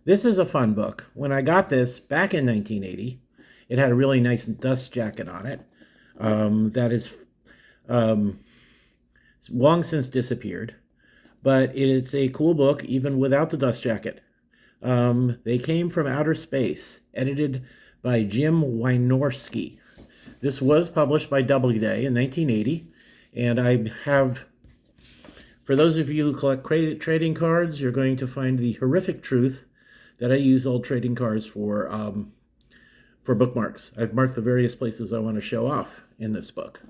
This is a fun book. When I got this back in 1980, it had a really nice dust jacket on it. That is um, long since disappeared, but it's a cool book even without the dust jacket. They Came from Outer Space, edited by Jim Wynorski. This was published by Doubleday in 1980, and I have, for those of you who collect trading cards, you're going to find the horrific truth that I use old trading cards for bookmarks. I've marked the various places I want to show off in this book.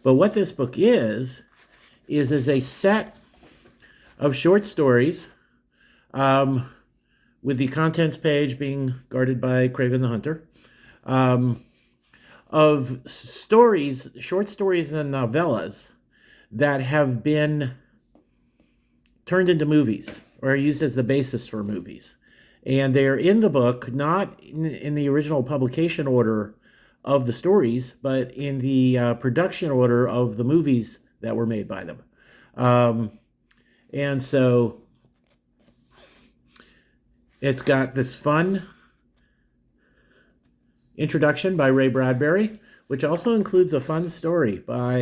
But what this book is a set of short stories, with the contents page being guarded by Craven the Hunter, of stories, short stories and novellas that have been turned into movies or are used as the basis for movies. And they're in the book, not in the original publication order of the stories, but in the production order of the movies that were made by them. And so it's got this fun introduction by Ray Bradbury, which also includes a fun story by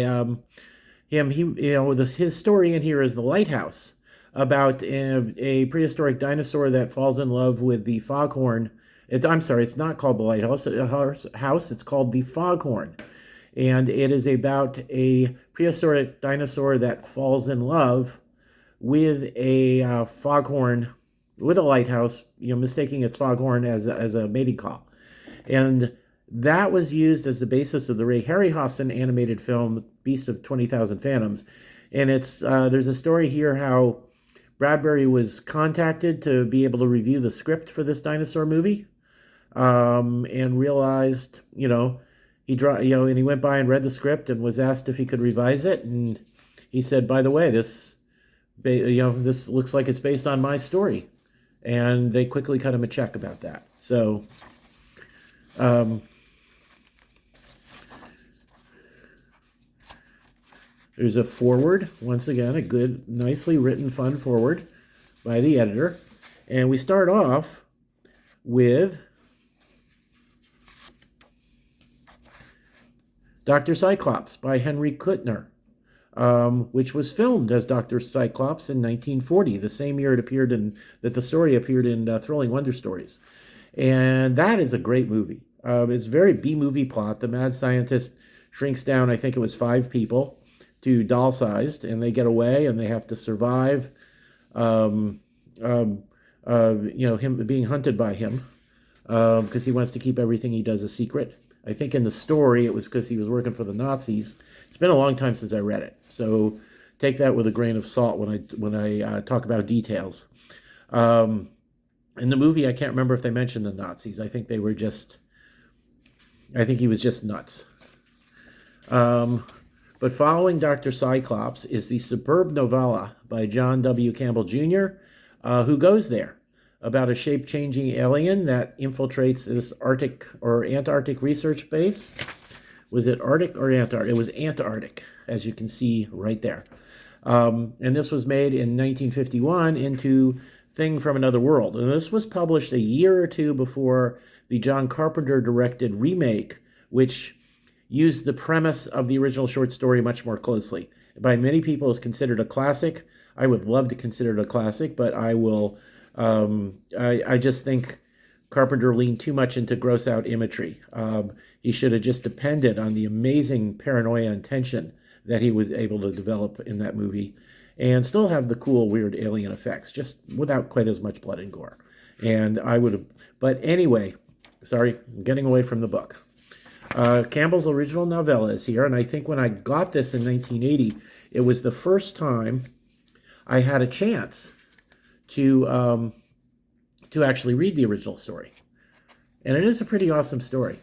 him. His story in here is The Lighthouse, about a prehistoric dinosaur that falls in love with the foghorn. It's not called The Lighthouse. It's called The Foghorn. And it is about a prehistoric dinosaur that falls in love with a foghorn, with a lighthouse, mistaking its foghorn as a mating call. And that was used as the basis of the Ray Harryhausen animated film, Beast of 20,000 Phantoms. And there's a story here how Bradbury was contacted to be able to review the script for this dinosaur movie, and realized, and he went by and read the script and was asked if he could revise it, and he said, "By the way, this looks like it's based on my story," and they quickly cut him a check about that. So, there's a foreword, once again, a good, nicely written, fun foreword by the editor. And we start off with Dr. Cyclops by Henry Kuttner, which was filmed as Dr. Cyclops in 1940, the same year that the story appeared in Thrilling Wonder Stories. And that is a great movie. It's a very B-movie plot. The mad scientist shrinks down, I think it was 5 people, to doll-sized, and they get away, and they have to survive, him being hunted by him, because he wants to keep everything he does a secret. I think in the story it was because he was working for the Nazis. It's been a long time since I read it, so take that with a grain of salt when I talk about details. In the movie, I can't remember if they mentioned the Nazis. I think he was just nuts. But following Dr. Cyclops is the superb novella by John W. Campbell Jr., who goes there, about a shape-changing alien that infiltrates this Arctic or Antarctic research base. Was it Arctic or Antarctic? It was Antarctic, as you can see right there. And this was made in 1951 into Thing from Another World. And this was published a year or two before the John Carpenter-directed remake, which used the premise of the original short story much more closely. By many people, is considered a classic. I would love to consider it a classic, but I will. I just think Carpenter leaned too much into gross-out imagery. He should have just depended on the amazing paranoia and tension that he was able to develop in that movie, and still have the cool, weird alien effects, just without quite as much blood and gore. And I would have. But anyway, sorry, I'm getting away from the book. Campbell's original novella is here, and I think when I got this in 1980, it was the first time I had a chance to actually read the original story. And it is a pretty awesome story.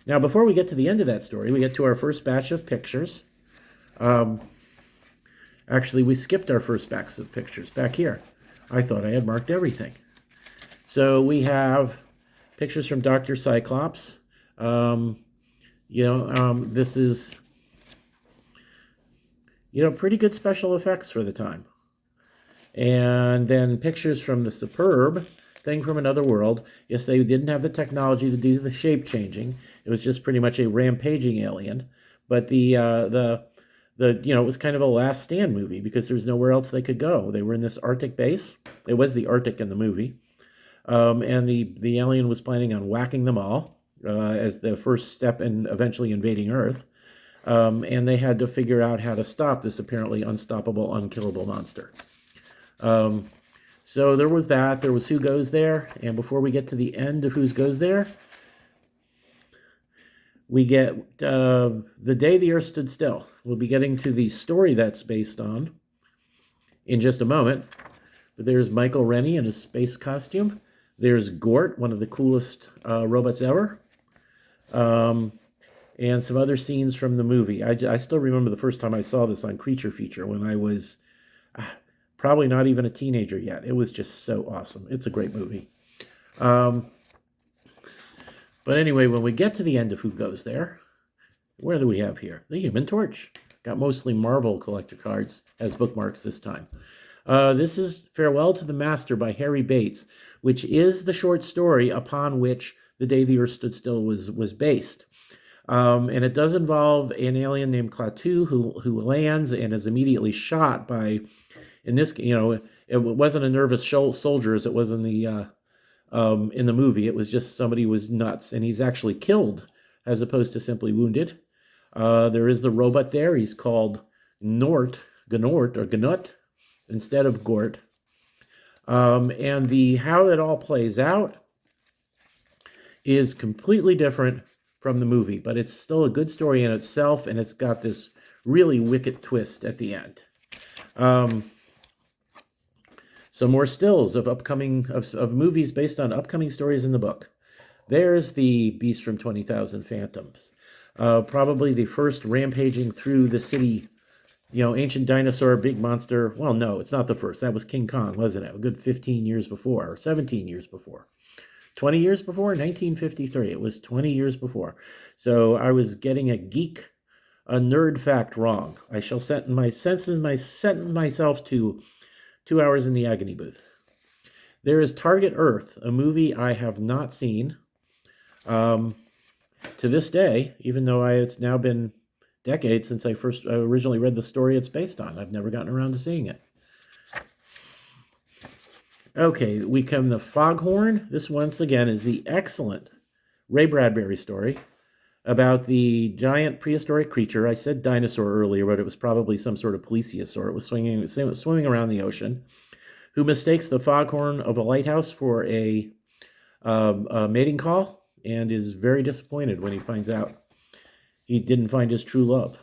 Now, before we get to the end of that story, we get to our first batch of pictures. Actually, we skipped our first batch of pictures back here. I thought I had marked everything. So we have pictures from Dr. Cyclops. This is, pretty good special effects for the time. And then pictures from the Superb thing from another world. Yes, they didn't have the technology to do the shape changing. It was just pretty much a rampaging alien. But it was kind of a last stand movie because there was nowhere else they could go. They were in this Arctic base. It was the Arctic in the movie. And the alien was planning on whacking them all as the first step in eventually invading Earth. And they had to figure out how to stop this apparently unstoppable, unkillable monster. So there was that. There was Who Goes There. And before we get to the end of Who Goes There, we get The Day the Earth Stood Still. We'll be getting to the story that's based on in just a moment. But there's Michael Rennie in his space costume. There's Gort, one of the coolest robots ever. And some other scenes from the movie. I still remember the first time I saw this on Creature Feature when I was probably not even a teenager yet. It was just so awesome. It's a great movie. But anyway, when we get to the end of Who Goes There, where do we have here? The Human Torch. Got mostly Marvel collector cards as bookmarks this time. This is Farewell to the Master by Harry Bates, which is the short story upon which The Day the Earth Stood Still was based. And it does involve an alien named Klaatu who lands and is immediately shot by, in this, it wasn't a nervous soldier as it was in the movie. It was just somebody who was nuts, and he's actually killed as opposed to simply wounded. There is the robot there. He's called Gnort instead of Gort. And how it all plays out is completely different from the movie, but it's still a good story in itself, and it's got this really wicked twist at the end. Some more stills of movies based on upcoming stories in the book. There's the Beast from 20,000 Phantoms. Probably the first rampaging through the city, ancient dinosaur, big monster. Well, no, it's not the first. That was King Kong, wasn't it? A good 15 years before, or 17 years before. 20 years before? 1953. It was 20 years before. So I was getting a nerd fact wrong. I shall sentence myself to 2 hours in the agony booth. There is Target Earth, a movie I have not seen to this day, even though it's now been decades since I originally read the story it's based on. I've never gotten around to seeing it. Okay, we come to Foghorn. This, once again, is the excellent Ray Bradbury story about the giant prehistoric creature. I said dinosaur earlier, but it was probably some sort of plesiosaur. It was swimming around the ocean, who mistakes the foghorn of a lighthouse for a mating call and is very disappointed when he finds out he didn't find his true love.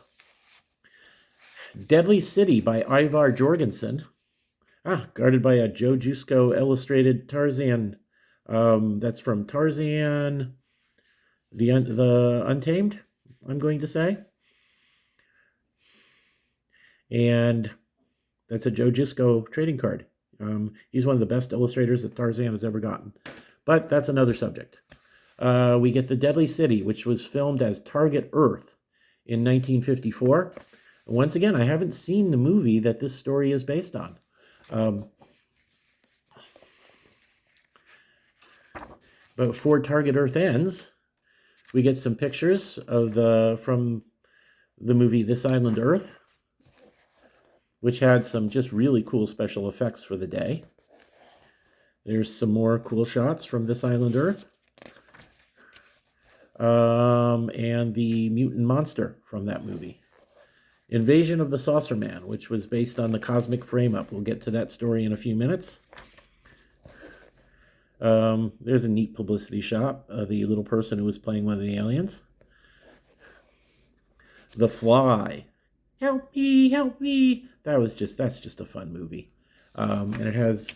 Deadly City by Ivar Jorgensen. Guarded by a Joe Jusko illustrated Tarzan. That's from Tarzan, the Untamed, I'm going to say. And that's a Joe Jusko trading card. He's one of the best illustrators that Tarzan has ever gotten. But that's another subject. We get The Deadly City, which was filmed as Target Earth in 1954. Once again, I haven't seen the movie that this story is based on. But before Target Earth ends, we get some pictures from the movie This Island Earth, which had some just really cool special effects for the day. There's some more cool shots from This Island Earth. And the mutant monster from that movie. Invasion of the Saucer Man, which was based on the Cosmic Frame-Up. We'll get to that story in a few minutes. There's a neat publicity shot of the little person who was playing one of the aliens. The Fly. Help me, help me. That's just a fun movie. And it has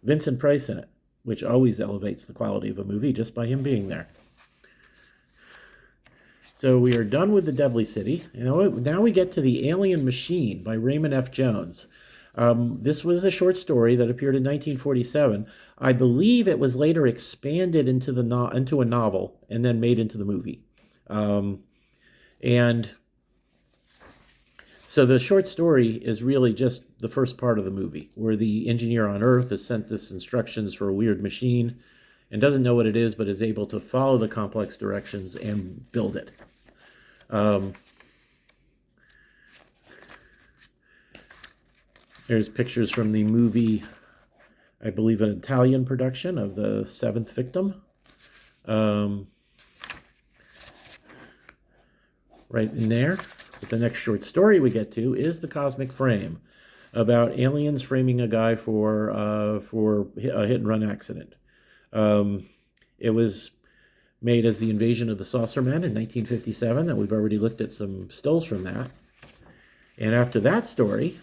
Vincent Price in it, which always elevates the quality of a movie just by him being there. So we are done with The Deadly City. Now we get to The Alien Machine by Raymond F. Jones. This was a short story that appeared in 1947. I believe it was later expanded into a novel and then made into the movie. So So the short story is really just the first part of the movie, where the engineer on Earth is sent this instructions for a weird machine and doesn't know what it is, but is able to follow the complex directions and build it. There's pictures from the movie, I believe an Italian production of The Seventh Victim. Right in there. But the next short story we get to is The Cosmic Frame, about aliens framing a guy for a hit-and-run accident. It was made as The Invasion of the Saucermen in 1957, and we've already looked at some stills from that. And after that story,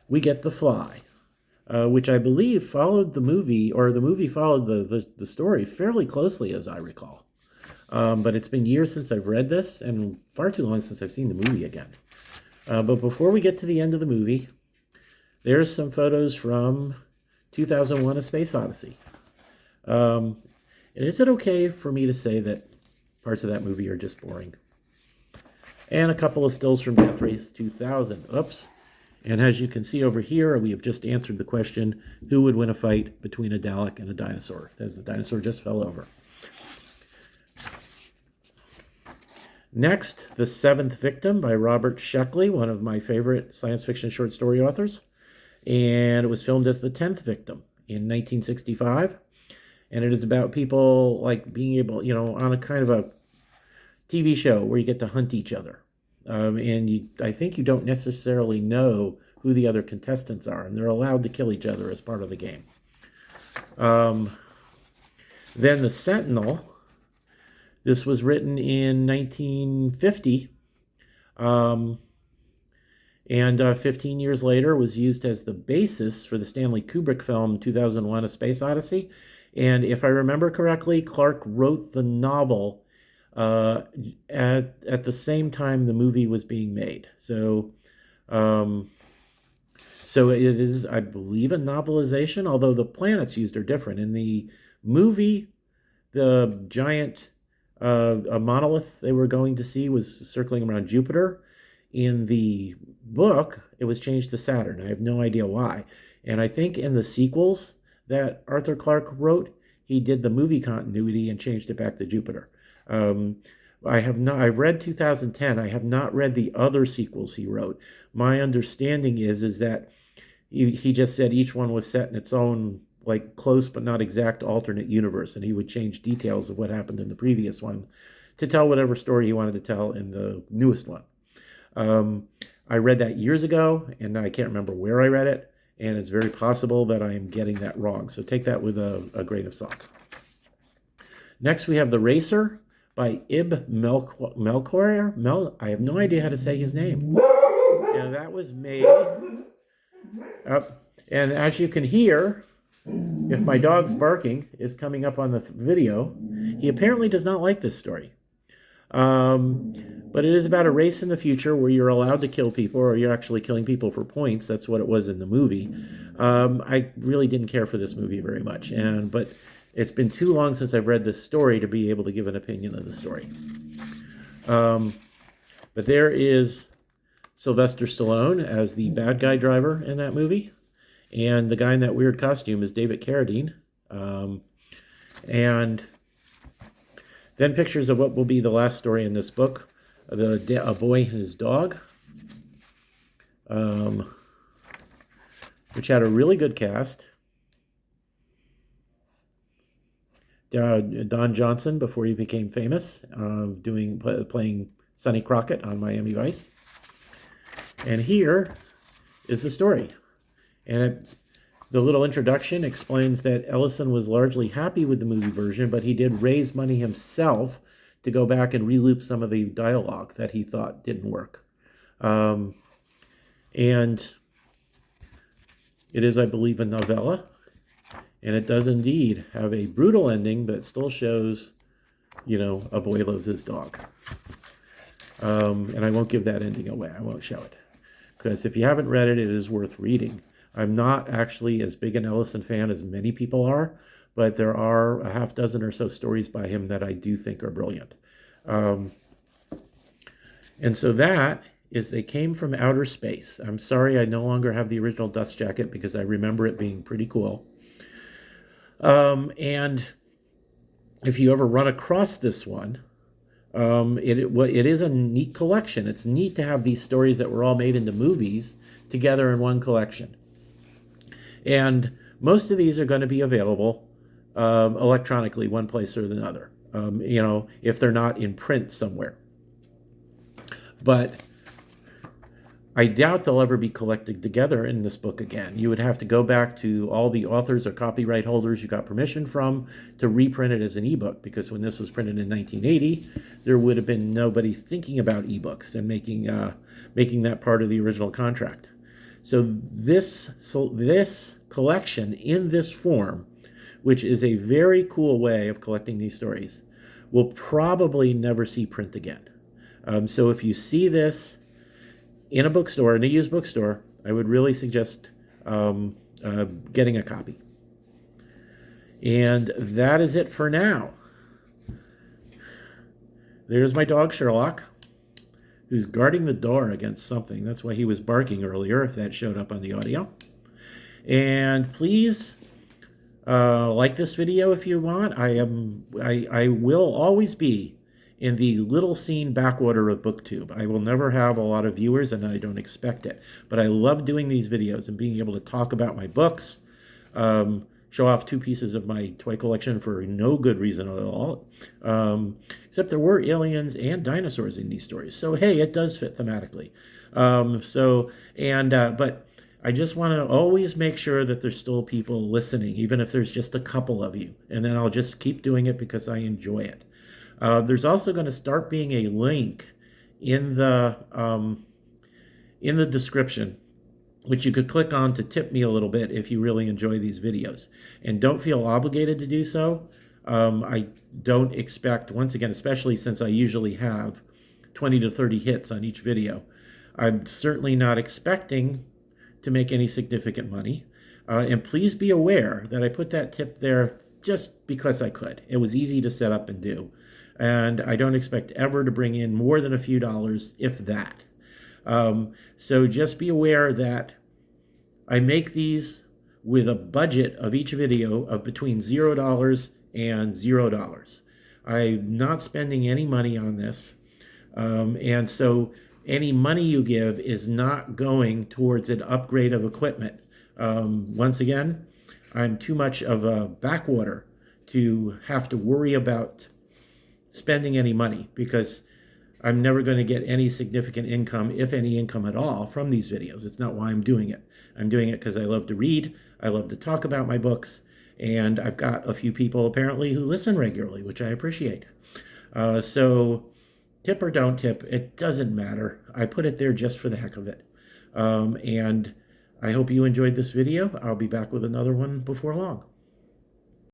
we get The Fly, which I believe followed the movie, or the movie followed the story fairly closely, as I recall. But it's been years since I've read this, and far too long since I've seen the movie again. But before we get to the end of the movie, there's some photos from 2001: A Space Odyssey. And is it okay for me to say that parts of that movie are just boring? And a couple of stills from Death Race 2000. Oops. And as you can see over here, we have just answered the question, who would win a fight between a Dalek and a dinosaur, as the dinosaur just fell over. Next, The Seventh Victim by Robert Sheckley, one of my favorite science fiction short story authors. And it was filmed as The 10th Victim in 1965. And it is about people like being able, on a kind of a TV show where you get to hunt each other. And I think you don't necessarily know who the other contestants are, and they're allowed to kill each other as part of the game. Then The Sentinel. This was written in 1950, and 15 years later was used as the basis for the Stanley Kubrick film 2001: A Space Odyssey. And if I remember correctly, Clarke wrote the novel at the same time the movie was being made. So it is, I believe, a novelization, although the planets used are different. In the movie, the giant a monolith they were going to see was circling around Jupiter. In the book, it was changed to Saturn. I have no idea why. And I think in the sequels that Arthur Clarke wrote, he did the movie continuity and changed it back to Jupiter. I've read 2010. I have not read the other sequels he wrote. My understanding is that he just said each one was set in its own, like, close but not exact alternate universe, and he would change details of what happened in the previous one to tell whatever story he wanted to tell in the newest one. I read that years ago, and I can't remember where I read it, and it's very possible that I am getting that wrong. So take that with a grain of salt. Next, we have The Racer by Ib Melchior. I have no idea how to say his name. And that was made up. And as you can hear, if my dog's barking is coming up on the video, he apparently does not like this story. But it is about a race in the future where you're allowed to kill people, or you're actually killing people for points. That's what it was in the movie. I really didn't care for this movie very much, but it's been too long since I've read this story to be able to give an opinion of the story. But there is Sylvester Stallone as the bad guy driver in that movie, and the guy in that weird costume is David Carradine. And then pictures of what will be the last story in this book, A Boy and His Dog, which had a really good cast. Don Johnson, before he became famous, playing Sonny Crockett on Miami Vice. And here is the story. And the little introduction explains that Ellison was largely happy with the movie version, but he did raise money himself to go back and reloop some of the dialogue that he thought didn't work. And it is, I believe, a novella. And it does indeed have a brutal ending, but it still shows, a boy loves his dog. And I won't give that ending away. I won't show it. Because if you haven't read it, it is worth reading. I'm not actually as big an Ellison fan as many people are, but there are a half dozen or so stories by him that I do think are brilliant. And so that is they came from outer space. I'm sorry I no longer have the original dust jacket because I remember it being pretty cool. And if you ever run across this one, it is a neat collection. It's neat to have these stories that were all made into movies together in one collection. And most of these are going to be available electronically, one place or another, if they're not in print somewhere. But I doubt they'll ever be collected together in this book again. You would have to go back to all the authors or copyright holders you got permission from to reprint it as an ebook, because when this was printed in 1980, there would have been nobody thinking about ebooks and making that part of the original contract. So this collection in this form, which is a very cool way of collecting these stories, will probably never see print again. So if you see this in a bookstore, in a used bookstore, I would really suggest getting a copy. And that is it for now. There's my dog Sherlock, who's guarding the door against something. That's why he was barking earlier, if that showed up on the audio. And please like this video if you want. I will always be in the little scene backwater of BookTube. I will never have a lot of viewers, and I don't expect it. But I love doing these videos and being able to talk about my books, show off 2 pieces of my toy collection for no good reason at all. Except there were aliens and dinosaurs in these stories. So, hey, it does fit thematically. But I just want to always make sure that there's still people listening, even if there's just a couple of you. And then I'll just keep doing it because I enjoy it. There's also going to start being a link in the description, which you could click on to tip me a little bit if you really enjoy these videos. And don't feel obligated to do so. I don't expect, once again, especially since I usually have 20 to 30 hits on each video, I'm certainly not expecting to make any significant money. And please be aware that I put that tip there just because I could. It was easy to set up and do. And I don't expect ever to bring in more than a few dollars, if that. So just be aware that I make these with a budget of each video of between $0 and $0. I'm not spending any money on this. And so any money you give is not going towards an upgrade of equipment. Once again, I'm too much of a backwater to have to worry about spending any money, because I'm never going to get any significant income, if any income at all, from these videos. It's not why I'm doing it. I'm doing it because I love to read, I love to talk about my books, and I've got a few people apparently who listen regularly, which I appreciate. So tip or don't tip, it doesn't matter. I put it there just for the heck of it. And I hope you enjoyed this video. I'll be back with another one before long.